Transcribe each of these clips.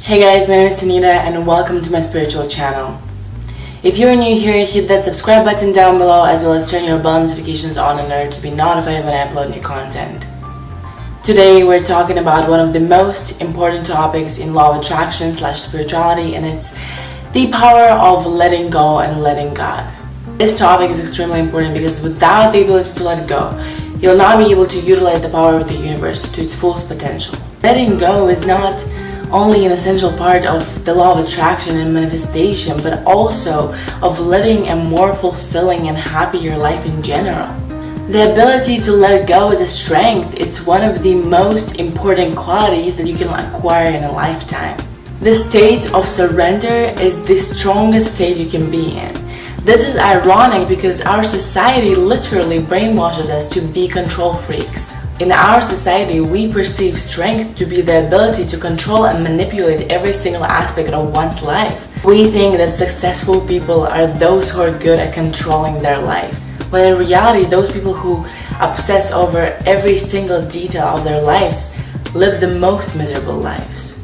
Hey guys, my name is Tanita and welcome to my spiritual channel. If you're new here, hit that subscribe button down below as well as turn your bell notifications on in order to be notified when I upload new content. Today we're talking about one of the most important topics in law of attraction / spirituality, and it's the power of letting go and letting God. This topic is extremely important because without the ability to let go, you'll not be able to utilize the power of the universe to its fullest potential. Letting go is not only an essential part of the law of attraction and manifestation, but also of living a more fulfilling and happier life in general. The ability to let go is a strength. It's one of the most important qualities that you can acquire in a lifetime. The state of surrender is the strongest state you can be in. This is ironic because our society literally brainwashes us to be control freaks. In our society, we perceive strength to be the ability to control and manipulate every single aspect of one's life. We think that successful people are those who are good at controlling their life, when in reality, those people who obsess over every single detail of their lives live the most miserable lives.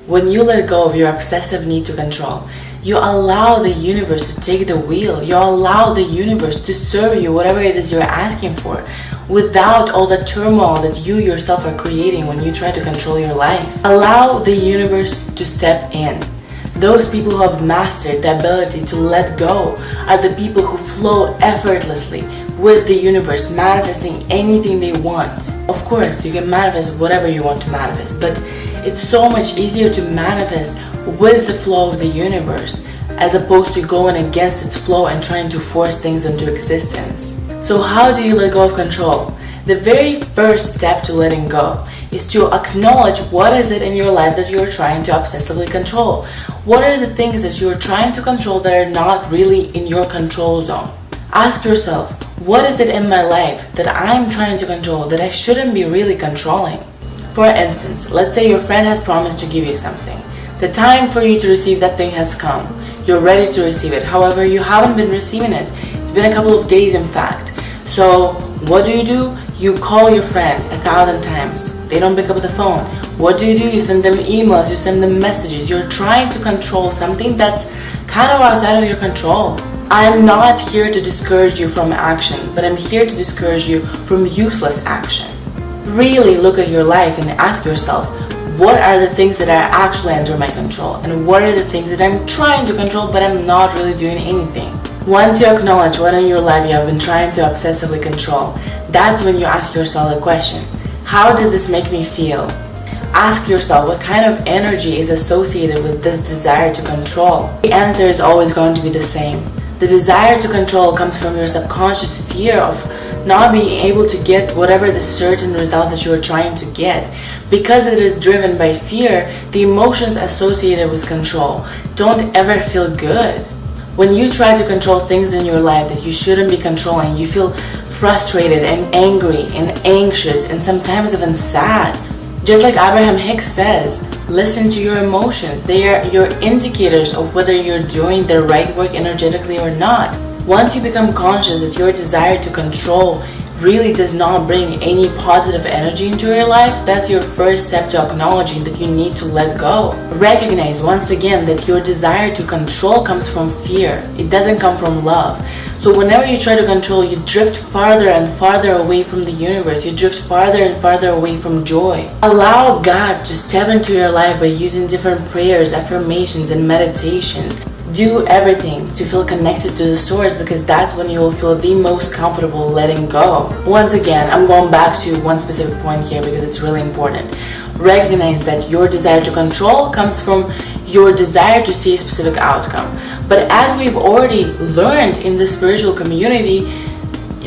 When you let go of your obsessive need to control, you allow the universe to take the wheel. You allow the universe to serve you whatever it is you're asking for, without all the turmoil that you yourself are creating when you try to control your life. Allow the universe to step in. Those people who have mastered the ability to let go are the people who flow effortlessly with the universe, manifesting anything they want. Of course, you can manifest whatever you want to manifest, but it's so much easier to manifest with the flow of the universe as opposed to going against its flow and trying to force things into existence. So how do you let go of control? The very first step to letting go is to acknowledge what is it in your life that you're trying to obsessively control. What are the things that you're trying to control that are not really in your control zone? Ask yourself, what is it in my life that I'm trying to control that I shouldn't be really controlling? For instance, let's say your friend has promised to give you something. The time for you to receive that thing has come. You're ready to receive it. However, you haven't been receiving it. It's been a couple of days, in fact. So what do? You call your friend 1,000 times. They don't pick up the phone. What do? You send them emails, you send them messages. You're trying to control something that's kind of outside of your control. I'm not here to discourage you from action, but I'm here to discourage you from useless action. Really look at your life and ask yourself, what are the things that are actually under my control? And what are the things that I'm trying to control but I'm not really doing anything? Once you acknowledge what in your life you have been trying to obsessively control, that's when you ask yourself the question, how does this make me feel? Ask yourself what kind of energy is associated with this desire to control. The answer is always going to be the same. The desire to control comes from your subconscious fear of not being able to get whatever the certain result that you are trying to get. Because it is driven by fear, the emotions associated with control don't ever feel good. When you try to control things in your life that you shouldn't be controlling, you feel frustrated and angry and anxious and sometimes even sad. Just like Abraham Hicks says, listen to your emotions. They are your indicators of whether you're doing the right work energetically or not. Once you become conscious that your desire to control really does not bring any positive energy into your life, that's your first step to acknowledging that you need to let go. Recognize once again that your desire to control comes from fear. It doesn't come from love. So whenever you try to control, you drift farther and farther away from the universe. You drift farther and farther away from joy. Allow God to step into your life by using different prayers, affirmations, and meditations. Do everything to feel connected to the source, because that's when you will feel the most comfortable letting go. Once again, I'm going back to one specific point here because it's really important. Recognize that your desire to control comes from your desire to see a specific outcome. But as we've already learned in the spiritual community,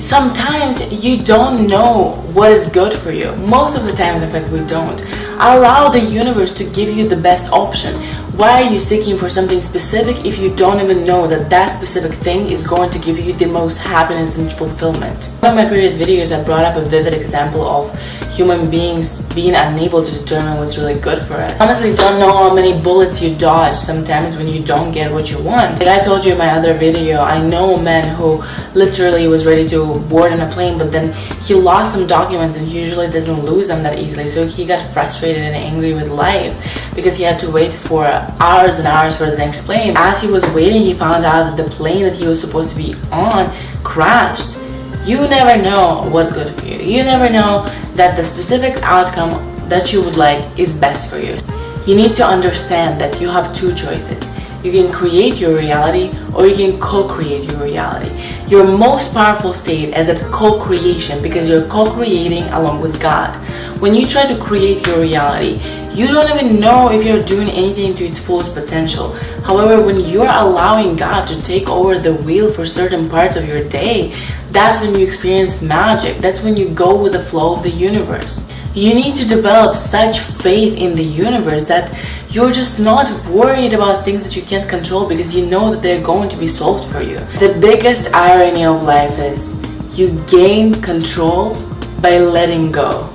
sometimes you don't know what is good for you. Most of the times, in fact, we don't. Allow the universe to give you the best option. Why are you seeking for something specific if you don't even know that that specific thing is going to give you the most happiness and fulfillment? In one of my previous videos, I brought up a vivid example of human beings being unable to determine what's really good for us. Honestly, don't know how many bullets you dodge sometimes when you don't get what you want. Like I told you in my other video, I know a man who literally was ready to board on a plane, but then he lost some documents, and he usually doesn't lose them that easily. So he got frustrated and angry with life because he had to wait for hours and hours for the next plane. As he was waiting, he found out that the plane that he was supposed to be on crashed. You never know what's good for you. You never know that the specific outcome that you would like is best for you. You need to understand that you have two choices. You can create your reality, or you can co-create your reality. Your most powerful state is at co-creation, because you're co-creating along with God. When you try to create your reality, you don't even know if you're doing anything to its fullest potential. However, when you're allowing God to take over the wheel for certain parts of your day, that's when you experience magic. That's when you go with the flow of the universe. You need to develop such faith in the universe that you're just not worried about things that you can't control, because you know that they're going to be solved for you. The biggest irony of life is you gain control by letting go,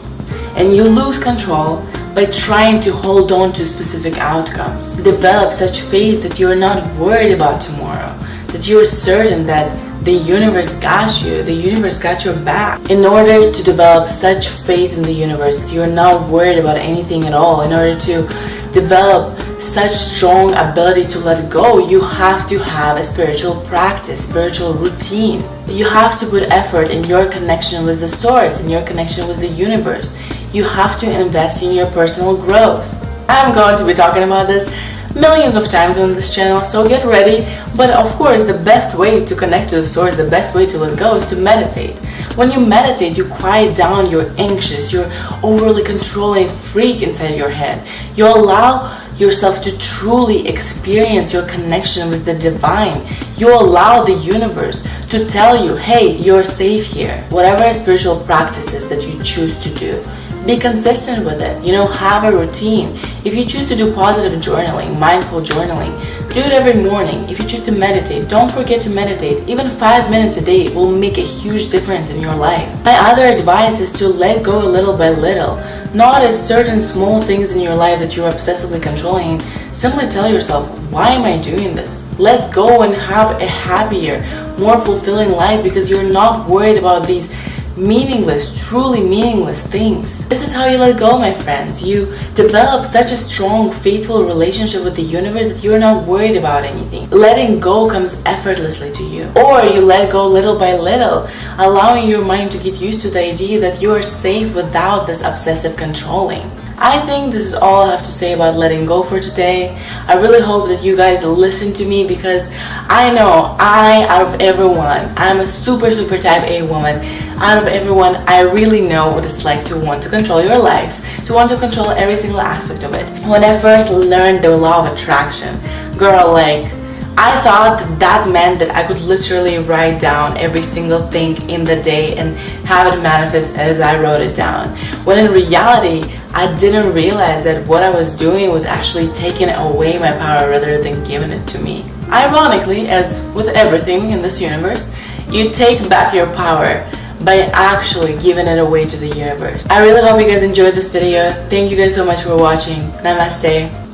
and you lose control by trying to hold on to specific outcomes. Develop such faith that you're not worried about tomorrow, that you're certain that the universe got you, the universe got your back. In order to develop such faith in the universe that you're not worried about anything at all, in order to develop such strong ability to let go, you have to have a spiritual practice, spiritual routine. You have to put effort in your connection with the source, in your connection with the universe. You have to invest in your personal growth. I'm going to be talking about this millions of times on this channel, so get ready. But of course, the best way to connect to the source, the best way to let go, is to meditate. When you meditate, you quiet down your anxious, your overly controlling freak inside your head. You allow yourself to truly experience your connection with the divine. You allow the universe to tell you, hey, you're safe here. Whatever spiritual practices that you choose to do, be consistent with it. Have a routine. If you choose to do positive journaling, mindful journaling, do it every morning. If you choose to meditate, don't forget to meditate. Even 5 minutes a day will make a huge difference in your life. My other advice is to let go little by little. Notice certain small things in your life that you're obsessively controlling. Simply tell yourself, why am I doing this? Let go and have a happier, more fulfilling life, because you're not worried about these meaningless, truly meaningless things. This is how you let go, my friends. You develop such a strong, faithful relationship with the universe that you're not worried about anything. Letting go comes effortlessly to you. Or you let go little by little, allowing your mind to get used to the idea that you are safe without this obsessive controlling. I think this is all I have to say about letting go for today. I really hope that you guys listen to me, because I know out of everyone, I'm a super type A woman. Out of everyone, I really know what it's like to want to control your life, to want to control every single aspect of it. When I first learned the law of attraction, girl, I thought that meant that I could literally write down every single thing in the day and have it manifest as I wrote it down. When in reality, I didn't realize that what I was doing was actually taking away my power rather than giving it to me. Ironically, as with everything in this universe, you take back your power by actually giving it away to the universe. I really hope you guys enjoyed this video. Thank you guys so much for watching. Namaste.